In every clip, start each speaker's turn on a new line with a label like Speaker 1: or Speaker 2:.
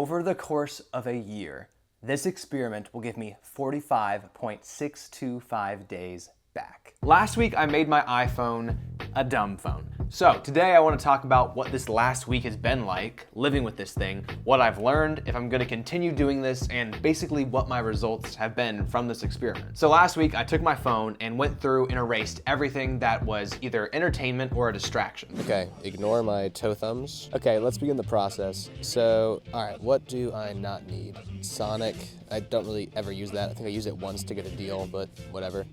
Speaker 1: over the course of a year, this experiment will give me 45.625 days back. Last week, I made my iPhone a dumb phone. So today I want to talk about what this last week has been like living with this thing, what I've learned, if I'm going to continue doing this, and basically what my results have been from this experiment. So last week I took my phone and went through and erased everything that was either entertainment or a distraction.
Speaker 2: Okay, ignore my toe thumbs. Okay, let's begin the process. So, all right, what do I not need? Sonic, I don't really ever use that. I think I use it once to get a deal, but whatever.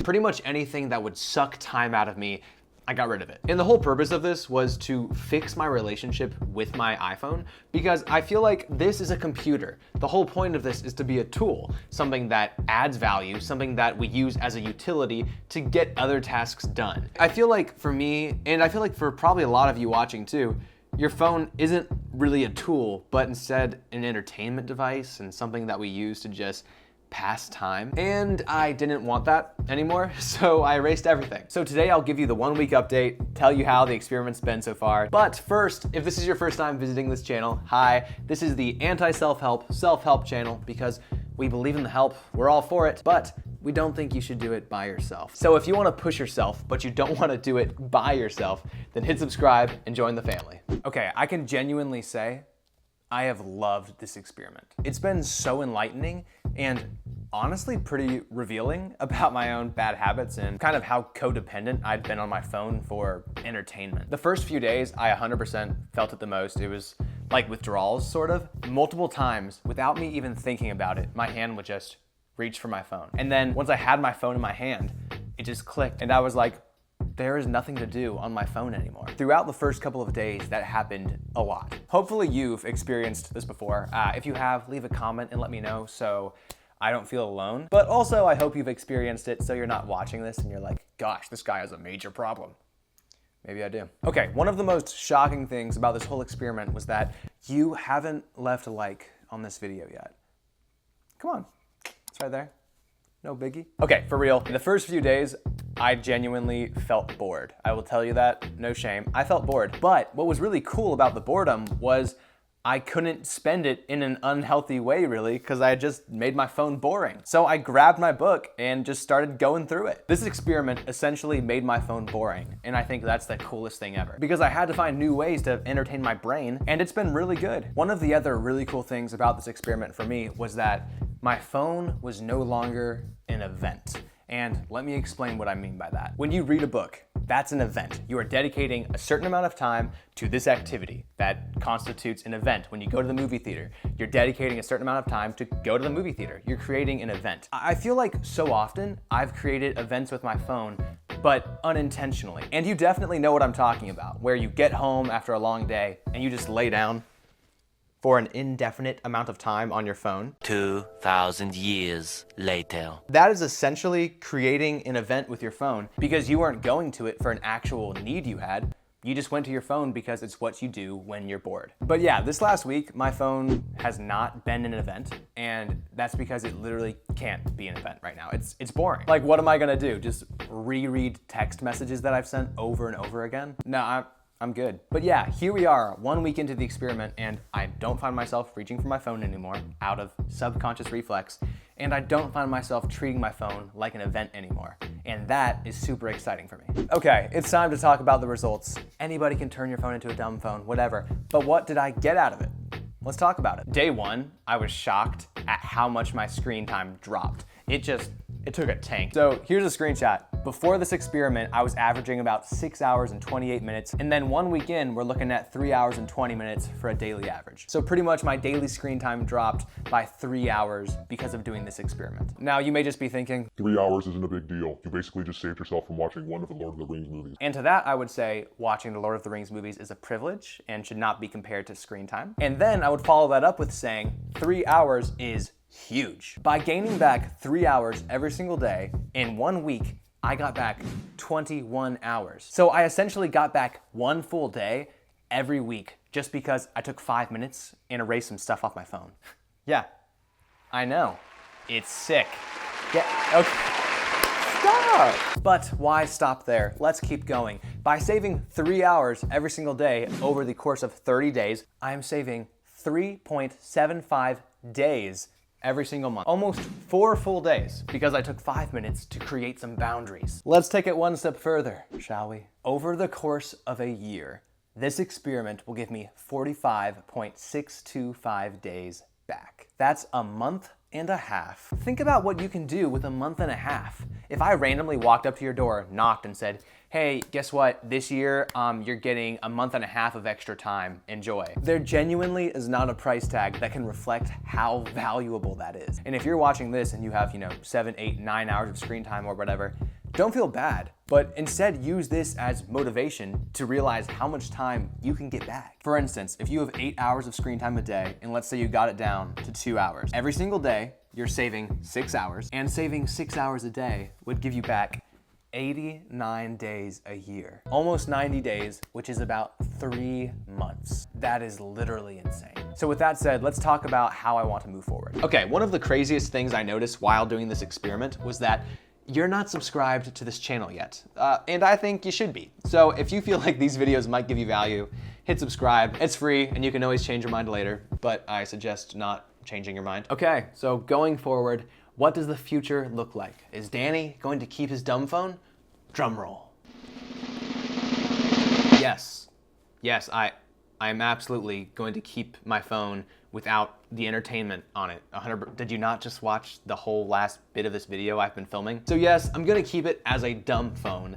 Speaker 1: Pretty much anything that would suck time out of me, I got rid of it. And the whole purpose of this was to fix my relationship with my iPhone, because I feel like this is a computer. The whole point of this is to be a tool, something that adds value, something that we use as a utility to get other tasks done. I feel like for me, and I feel like for probably a lot of you watching too, your phone isn't really a tool, but instead an entertainment device and something that we use to just pass time. And I didn't want that anymore, so I erased everything. So today I'll give you the 1 week update, tell you how the experiment's been so far. But first, if this is your first time visiting this channel, hi, this is the anti-self-help, self-help channel because we believe in the help, we're all for it, but we don't think you should do it by yourself. So if you want to push yourself, but you don't want to do it by yourself, then hit subscribe and join the family. Okay, I can genuinely say I have loved this experiment. It's been so enlightening and honestly pretty revealing about my own bad habits and kind of how codependent I'd been on my phone for entertainment. The first few days, I 100% felt it the most. It was like withdrawals, sort of. Multiple times, without me even thinking about it, my hand would just reach for my phone. And then once I had my phone in my hand, it just clicked and I was like, there is nothing to do on my phone anymore. Throughout the first couple of days, that happened a lot. Hopefully you've experienced this before. If you have, leave a comment and let me know so I don't feel alone. But also I hope you've experienced it so you're not watching this and you're like, gosh, this guy has a major problem. Maybe I do. Okay, one of the most shocking things about this whole experiment was that you haven't left a like on this video yet. Come on, it's right there. No biggie. Okay, for real, in the first few days, I genuinely felt bored. I will tell you that, no shame. I felt bored. But what was really cool about the boredom was I couldn't spend it in an unhealthy way, really, because I had just made my phone boring. So I grabbed my book and just started going through it. This experiment essentially made my phone boring, and I think that's the coolest thing ever. Because I had to find new ways to entertain my brain, and it's been really good. One of the other really cool things about this experiment for me was that my phone was no longer an event. And let me explain what I mean by that. When you read a book, that's an event. You are dedicating a certain amount of time to this activity that constitutes an event. When you go to the movie theater, you're dedicating a certain amount of time to go to the movie theater. You're creating an event. I feel like so often I've created events with my phone, but unintentionally. And you definitely know what I'm talking about, where you get home after a long day and you just lay down for an indefinite amount of time on your phone.
Speaker 3: 2,000 years later.
Speaker 1: That is essentially creating an event with your phone because you weren't going to it for an actual need you had. You just went to your phone because it's what you do when you're bored. But yeah, this last week, my phone has not been an event, and that's because it literally can't be an event right now. It's boring. Like, what am I gonna do? Just reread text messages that I've sent over and over again? No, I'm good. But yeah, here we are, 1 week into the experiment, and I don't find myself reaching for my phone anymore out of subconscious reflex, and I don't find myself treating my phone like an event anymore. And that is super exciting for me. Okay, it's time to talk about the results. Anybody can turn your phone into a dumb phone, whatever. But what did I get out of it? Let's talk about it. Day one, I was shocked at how much my screen time dropped. It took a tank. So here's a screenshot. Before this experiment, I was averaging about 6 hours and 28 minutes. And then 1 week in, we're looking at 3 hours and 20 minutes for a daily average. So pretty much my daily screen time dropped by 3 hours because of doing this experiment. Now you may just be thinking,
Speaker 4: 3 hours isn't a big deal. You basically just saved yourself from watching one of the Lord of the Rings movies.
Speaker 1: and to that I would say watching the Lord of the Rings movies is a privilege and should not be compared to screen time. And then I would follow that up with saying 3 hours is huge. By gaining back 3 hours every single day, in 1 week, I got back 21 hours. So I essentially got back 1 full day every week just because I took 5 minutes and erased some stuff off my phone. Yeah, I know. It's sick. Yeah, okay. Stop!
Speaker 2: up?
Speaker 1: But why stop there? Let's keep going. By saving 3 hours every single day over the course of 30 days, I am saving 3.75 days every single month. Almost 4 full days because I took 5 minutes to create some boundaries. Let's take it one step further, shall we? Over the course of a year, this experiment will give me 45.625 days back. That's a month and a half. Think about what you can do with a month and a half. If I randomly walked up to your door, knocked, and said, hey, guess what? This year, you're getting a month and a half of extra time. Enjoy. There genuinely is not a price tag that can reflect how valuable that is. And if you're watching this and you have, 7, 8, 9 hours of screen time or whatever, don't feel bad, but instead use this as motivation to realize how much time you can get back. For instance, if you have 8 hours of screen time a day, and let's say you got it down to 2 hours, every single day, you're saving 6 hours, and saving 6 hours a day would give you back 89 days a year. Almost 90 days, which is about 3 months. That is literally insane. So with that said, let's talk about how I want to move forward. Okay, one of the craziest things I noticed while doing this experiment was that you're not subscribed to this channel yet, and I think you should be. So if you feel like these videos might give you value, hit subscribe. It's free, and you can always change your mind later, but I suggest not changing your mind. Okay, so going forward, what does the future look like? Is Danny going to keep his dumb phone? Drum roll. Yes, I am absolutely going to keep my phone without the entertainment on it. 100%. Did you not just watch the whole last bit of this video I've been filming? So yes, I'm gonna keep it as a dumb phone,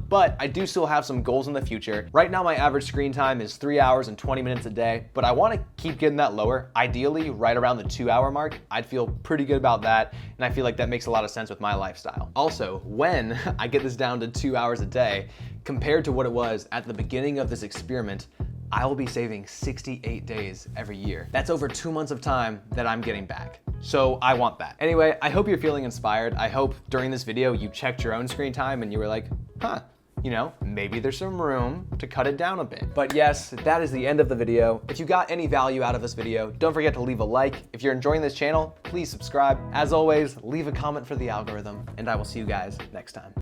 Speaker 1: but I do still have some goals in the future. Right now, my average screen time is 3 hours and 20 minutes a day, but I wanna keep getting that lower. Ideally, right around the 2 hour mark. I'd feel pretty good about that, and I feel like that makes a lot of sense with my lifestyle. Also, when I get this down to 2 hours a day, compared to what it was at the beginning of this experiment, I will be saving 68 days every year. That's over 2 months of time that I'm getting back. So I want that. Anyway, I hope you're feeling inspired. I hope during this video you checked your own screen time and you were like, maybe there's some room to cut it down a bit. But yes, that is the end of the video. If you got any value out of this video, don't forget to leave a like. If you're enjoying this channel, please subscribe. As always, leave a comment for the algorithm, and I will see you guys next time.